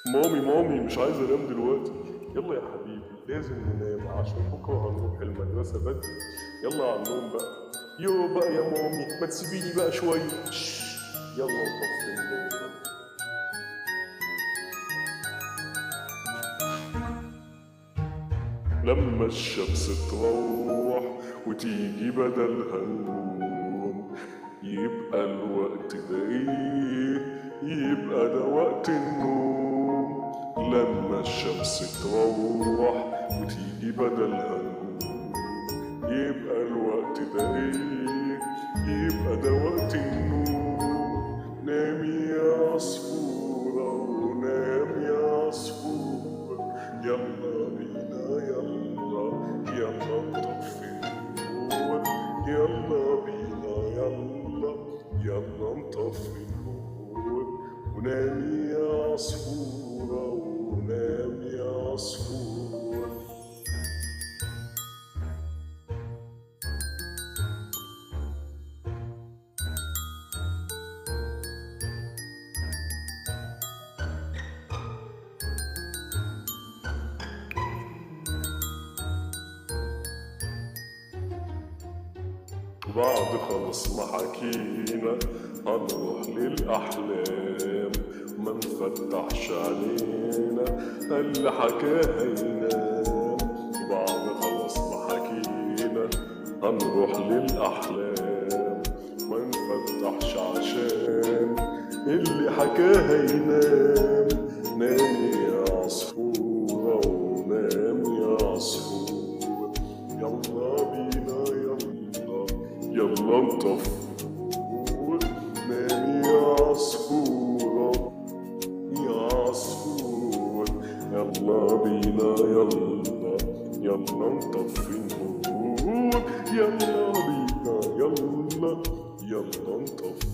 مامي مش عايز انام دلوقتي. يلا يا حبيبي لازم ننام عشان بكره هنروح المدرسة بدري. يلا على النوم بقى. يو بقى يا مامي ما تسيبيني بقى شوية. يلا نطفي النور. لما الشمس تروح وتيجي بدلها النوم، يبقى الوقت ده ايه؟ يبقى ده وقت النوم. لما الشمس تروح وتيجي بدلها النوم، يبقى الوقت ده ايه؟ يبقى ده وقت النوم. نامي يا عصفورة ونام يا عصفورة، يلا بينا يلا نطفي النور. يلا بينا يلا نطفي النور. ونام يا عصفورة ونام يا عصفورة. بعد خلاص ما حكينا هنروح للأحلام، ما نفتحش علينا اللي حكاها ينام. بعد خلاص ما حكينا هنروح للأحلام، ما نفتحش عشان اللي حكاها ينام. نام يا عصفورة ونام يا عصفور، يلا بينا يلا نطفي النور. نام يا عصفورة يا عصفور، يلا بينا يلا نطفي النور. يلا بينا يلا نطفي